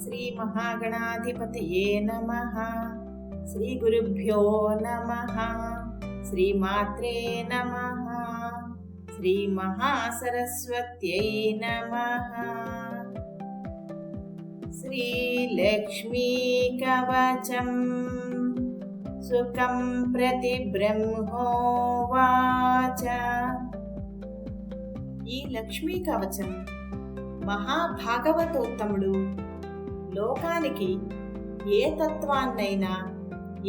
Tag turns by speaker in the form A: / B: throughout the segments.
A: శ్రీ మహాగణాధిపతయే నమః. శ్రీ గురుభ్యో నమః. శ్రీమాత్రే నమః. శ్రీ మహాసరస్వత్యై నమః. శ్రీలక్ష్మీ కవచం సుఖం ప్రతి బ్రహ్మోవాచ. ఈ లక్ష్మీ కవచం మహాభాగవతోత్తముడు లోకానికి ఏ తత్వాన్నైనా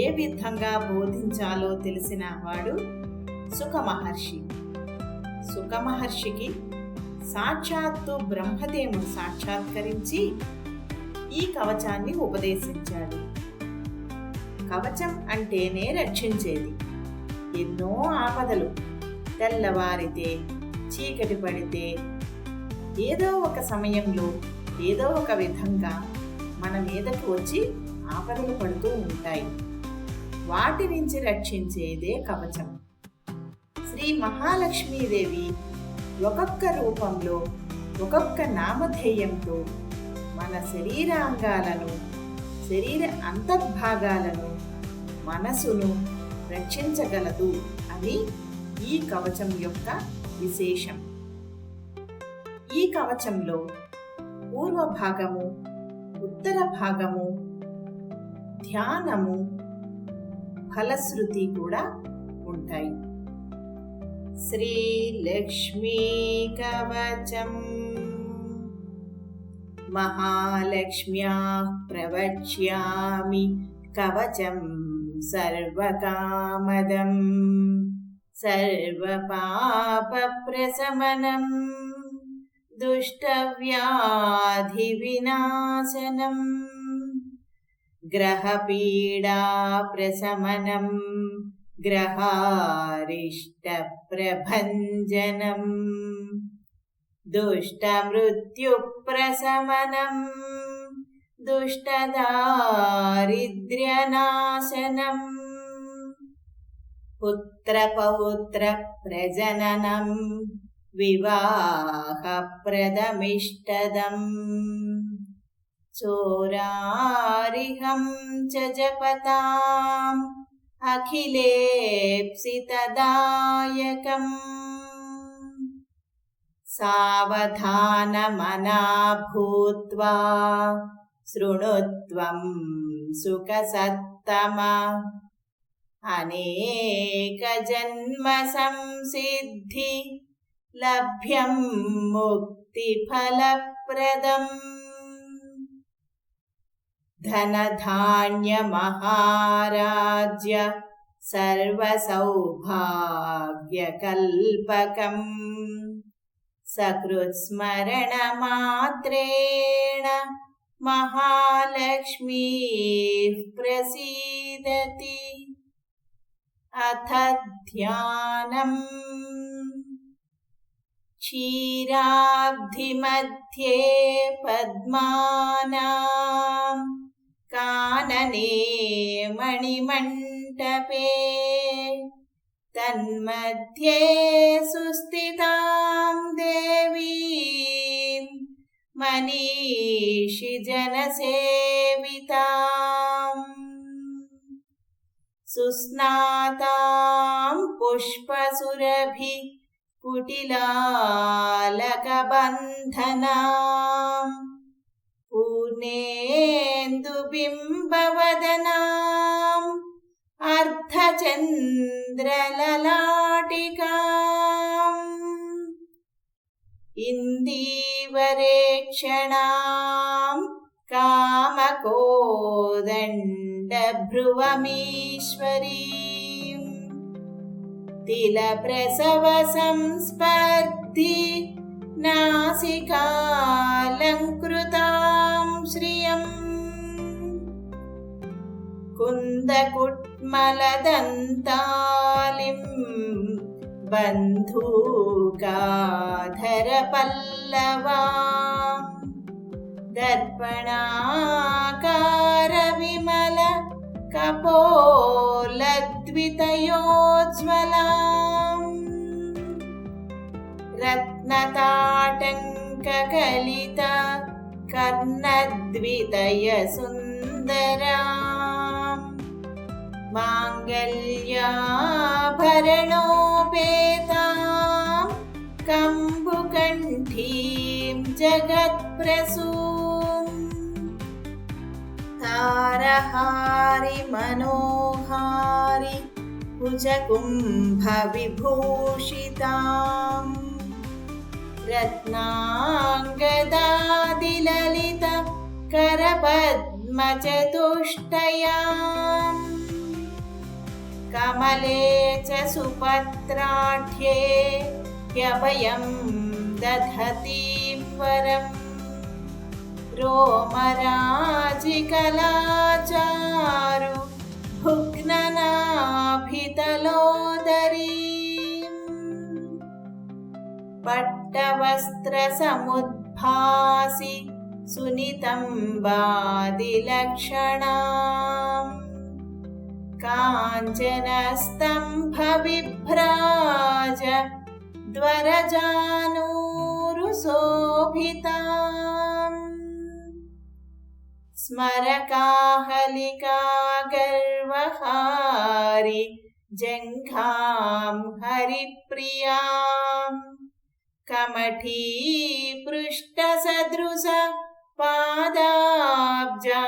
A: ఏ విధంగా బోధించాలో తెలిసిన వాడు సుఖమహర్షి. సుఖమహర్షికి సాక్షాత్తు బ్రహ్మదేవుడు సాక్షాత్కరించి ఈ కవచాన్ని ఉపదేశించాడు. కవచం అంటేనే రక్షించేది. ఎన్నో ఆపదలు తెల్లవారితే చీకటి పడితే ఏదో ఒక సమయంలో ఏదో ఒక విధంగా మన మీదకు వచ్చి ఆపదలు పడుతూ ఉంటాయి. వాటి నుంచి రక్షించేదే కవచం. శ్రీ మహాలక్ష్మీదేవి ఒక్కొక్క రూపంలో ఒక్కొక్క నామధేయంతో మన శరీరాంగాలను, శరీర అంతర్భాగాలను, మనసును రక్షించగలదు అని ఈ కవచం యొక్క విశేషం. ఈ కవచంలో పూర్వ భాగము, ఉత్తర భాగము, ధ్యానము, ఫలశ్రుతి కూడా ఉంటాయి. శ్రీ లక్ష్మీ కవచం. మహాలక్ష్మ్యా ప్రవక్ష్యామి కవచం సర్వకామదం సర్వపాపప్రశమనం దుష్టవ్యాధివినాశనం గ్రహపీడాప్రశమనం గ్రహారిష్టప్రభంజనం దుష్టమృత్యుప్రశమనం దుష్టదారిద్ర్యనాశనం పుత్రపౌత్రప్రజననం వివాహప్రదమిష్టదం చోరారిహం చ జపతాం అఖిలేప్సితదాయకం సావధానమనా భూత్వా శృణుత్వం సుఖసత్తమ అనేక జన్మ సంసిద్ధి లభ్యం ముక్తిఫలప్రదం ధనధాన్యమహారాజ్య సర్వసౌభాగ్యకల్పకం సకృత్స్మరణమాత్రేణ మహాలక్ష్మీ ప్రసీదతి. అథ ధ్యానం. క్షీరాబ్ధిమధ్యే పద్మానాం కాననే మణిమంటపే తన్మధ్యే సుస్థితాం దేవీం మనీషి జనసేవితాం సుస్నాతాం పుష్పసురభి కుటిలాలకబంధనాం పూర్ణేందుబింబవదనాం అర్ధచంద్రలలాటికాం ఇందీవరేక్షణాం కామకోదండభ్రువమీశ్వరీం తిలప్రసవ సంస్పర్ధి నాసికాలంకృతాం శ్రియం కుందకుట్మలదంతాలిం బంధూకాధరపల్లవాం దర్పణాకార విమల కపోలద్వితయోజ్వలాం రత్నతాటంకకలిత कर्णद्वितयसुन्दराम् माङ्गल्याभरणोपेताम् कम्बुकण्ठीं जगत्प्रसूम् तारहारि मनोहारि कुजकुम्भविभूषिताम् रत्नाङ्गदादिललित करपद्मचतुष्टयाम् कमले च सुपत्राढ्ये ह्यभयं दधतीं वरम् रोमराजिकलाचारु भुग्ननाभितलोदरीम् पट्टवस्त्रसमुद्भासि सुनितम्बादिलक्षणाम् काञ्चनस्तम्भविभ्राज द्वरजानूरुशोभिताम् स्मरकाहलिका गर्वहारि जङ्घां हरिप्रियाम् कमठी पृष्ठसदृश पादाब्जां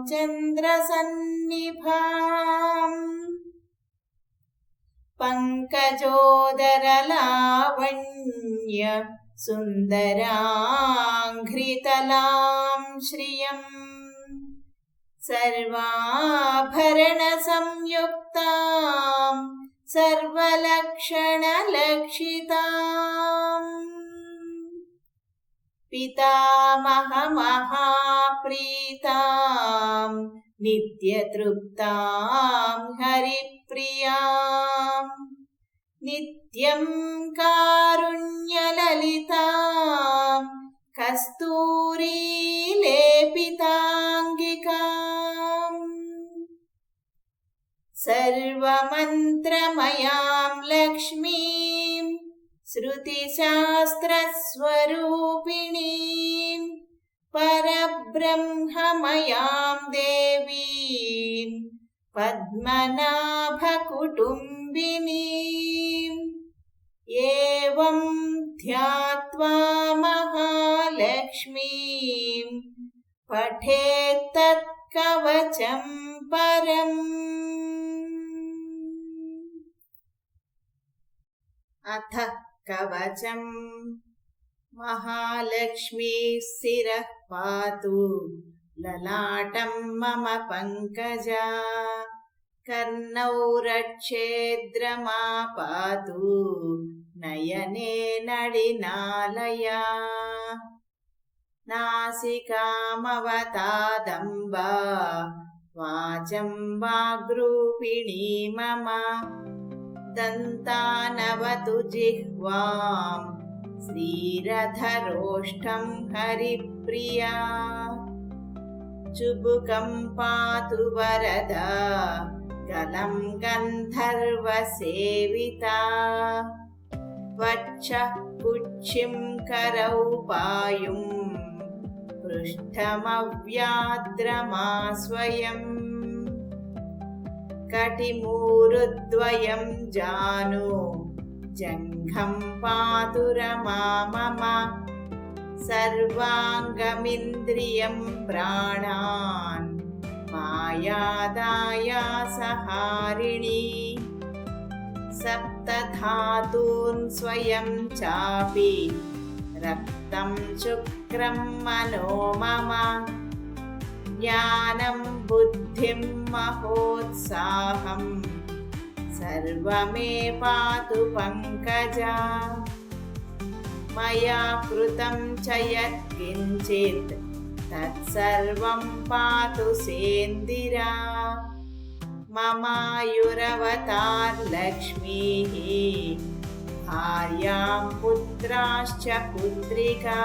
A: चन्द्रसन्निभाम् पङ्कजोदरलावण्य सुन्दराङ्घ्रितलां श्रियम् सर्वाभरणसंयुक्तां सर्वलक्षणलक्षिताम् पितामहमहाप्रीतां नित्यतृप्तां हरिप्रियां नित्यं कारुण्यललितां कस्तूरीलेपिताङ्गिकाम् सर्वमन्त्रमयां लक्ष्मीं श्रुतिशास्त्रस्वरूपिणीं परब्रह्ममयां देवीं पद्मनाभकुटुम्बिनीम् एवं ध्यात्वा महालक्ष्मीं पठेत्तत्कवचं परम्। अथ कवचम् महालक्ष्मी शिरः पातु ललाटं मम पङ्कजा कर्णौ रक्षेद्रमा पातु नयने नडिनालया नासिकामवतादम्बा वाचं वाग्रूपिणी मम दन्तानवतु जिह्वां श्रीरधरोष्ठं हरिप्रिया चुबुकं पातु वरदा गलं गन्धर्वसेविता वक्षः कुक्षिं करौ पायुं पृष्ठमव्याद्रमा स्वयम् कटिमूरुद्वयं जानु जङ्घं पातु रमा मम सर्वाङ्गमिन्द्रियं प्राणान् मायादायासहारिणी सप्तधातून् स्वयं चापि रक्तं शुक्रं मनो मम ज्ञानं बुद्धिं महोत्साहं सर्वमे पातु पङ्कजा मया कृतं च यत्किञ्चित् तत्सर्वं पातु सेन्दिरा ममायुरवतार्लक्ष्मीः भार्यां पुत्राश्च पुत्रिका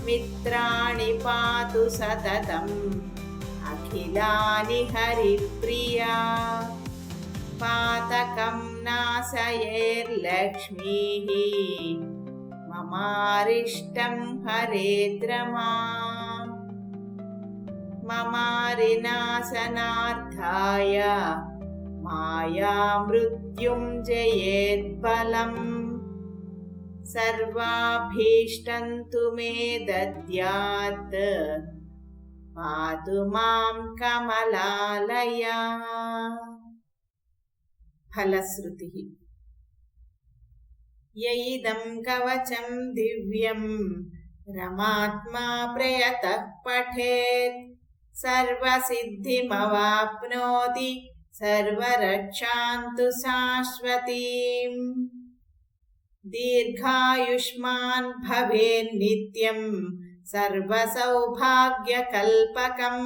A: मित्राणि पातु सततम् अखिलानि हरिप्रिया पातकं नाशयेर्लक्ष्मीः మమారిష్టం హరేద్రమా మమారినాశనార్థాయ మాయా మృత్యుం జయేద్బలం సర్వాభీష్టం తు మే దద్యాత్ పాతు మాం కమలాలయ. ఫలశ్రుతి యయిదం కవచం దివ్యం రమాత్మా ప్రయతః పఠేత్ సర్వసిద్ధిమవాప్నోతి సర్వరక్షాంతు శాశ్వతీం. దీర్ఘాయుష్మాన్ భవేన్నిత్యం సర్వసౌభాగ్యకల్పకం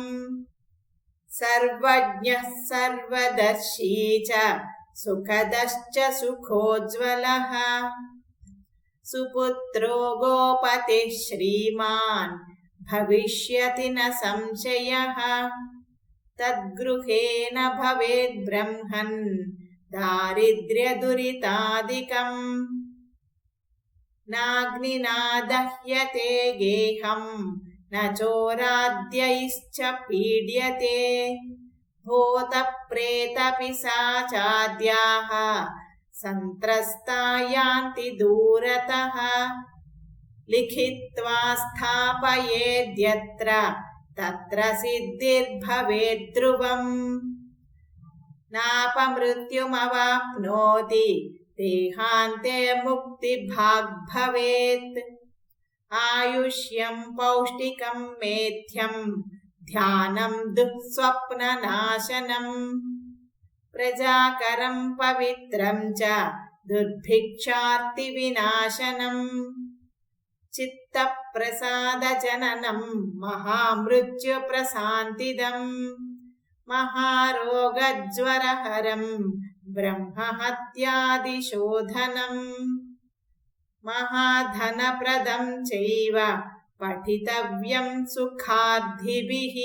A: సర్వజ్ఞః సర్వదర్శీ చ సుఖదశ్చ సుఖోజ్వలః సుపుత్రో గోపతిః శ్రీమాన్ భవిష్యతి న సంశయః తద్గృహేణ భవేద్ బ్రహ్మన్ దారిద్ర్యదురితాదికం నాగ్నినా దహ్యతే గేహం న చోరాద్యైశ్చ పీడ్యతే భూత ప్రేత పిశాచాద్యాః సంత్రస్తా యాంతి దూరతః లిఖిత్వా స్థాపయేద్యత్ర తత్ర సిద్ధిర్భవేద్ ధ్రువం నాపమృత్యుమవాప్నోతి దేహాంతే ముక్తిభాగ్ భవేత్ ఆయుష్యం పౌష్టికం మేథ్యం ధ్యానం దుఃస్వప్ననాశనం ప్రజాకరం పవిత్రం చ దుర్భిక్షార్తి వినాశనం చిత్తప్రసాదజననం మహామృత్యు ప్రశాంతిదం మహారోగజ్వరహరం బ్రహ్మహత్యాదిశోధనం మహాధనప్రదం చైవ పఠితవ్యం సుఖార్థిభిః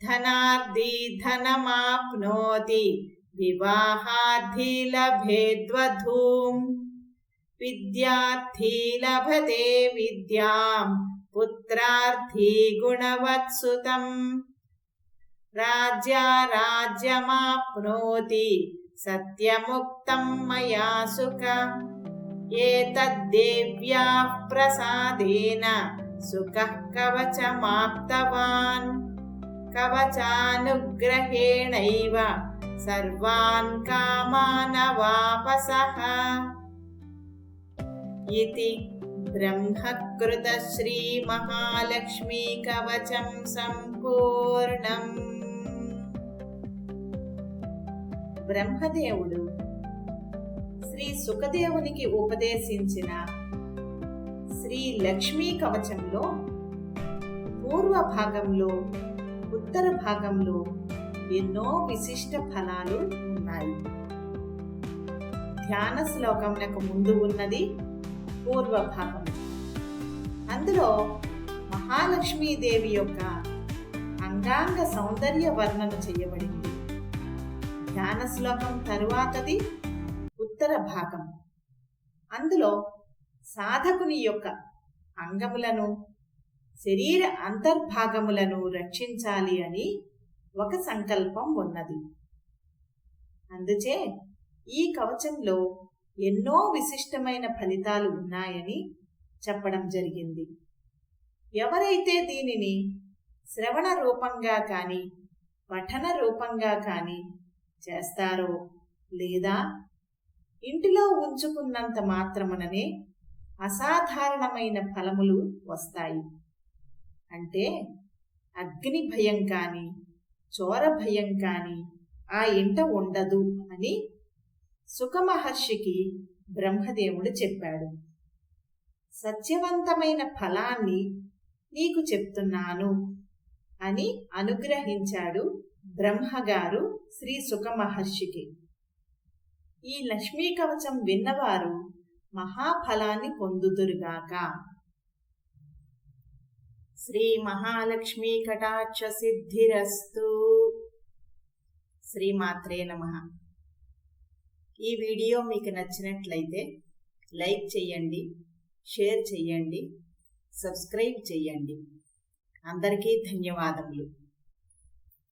A: ధనార్థీ ధనమాప్నోతి వివాహార్థీ లభేద్వధూం విద్యార్థీ లభతే విద్యాం పుత్రార్థీ గుణవత్సుతం రాజ్యమాప్నోతి సత్యముక్తం మయా సుఖ ఏతద్దేవ్యాః ప్రసాదేన సుఖః కవచమాప్తవాన్ కవచానుగ్రహేణైవ సర్వాన్ కామానవాపసః. ఇతి బ్రహ్మకృత శ్రీ మహాలక్ష్మీ కవచం సంపూర్ణం. బ్రహ్మదేవుడు శ్రీ సుఖదేవునికి ఉపదేశించిన శ్రీ లక్ష్మీ కవచంలో పూర్వ భాగంలో ఉత్తర భాగంలో ఎన్నో విశిష్ట ఫలాలు ఉన్నాయి. ధ్యాన శ్లోకమునకు ముందు ఉన్నది పూర్వ భాగం. అందులో మహాలక్ష్మీదేవి యొక్క అంగాంగ సౌందర్య వర్ణన చేయబడింది. ధ్యాన శ్లోకం తరువాతది ఉత్తర భాగం. అందులో సాధకుని యొక్క అంగములను శరీర అంతర్భాగములను రక్షించాలి అని ఒక సంకల్పం ఉన్నది. అందుచే ఈ కవచంలో ఎన్నో విశిష్టమైన ఫలితాలు ఉన్నాయని చెప్పడం జరిగింది. ఎవరైతే దీనిని శ్రవణ రూపంగా కానీ పఠన రూపంగా కానీ చేస్తారో లేదా ఇంటిలో ఉంచుకున్నంత మాత్రముననే అసాధారణమైన ఫలములు వస్తాయి. అంటే అగ్ని భయం కానీ చోర భయం కానీ ఆ ఇంట ఉండదు అని సుఖమహర్షికి బ్రహ్మదేవుడు చెప్పాడు. సత్యవంతమైన ఫలాన్ని నీకు చెప్తున్నాను అని అనుగ్రహించాడు బ్రహ్మగారు శ్రీ సుఖమహర్షికి. ఈ లక్ష్మీ కవచం విన్నవారు మహాఫలాన్ని పొందుదురుగాక. శ్రీ మహాలక్ష్మీ కటాక్ష సిద్ధిరస్తు. శ్రీమాత్రే నమః. ఈ వీడియో మీకు నచ్చినట్లయితే లైక్ చేయండి, షేర్ చెయ్యండి, సబ్స్క్రైబ్ చెయ్యండి. అందరికీ ధన్యవాదములు.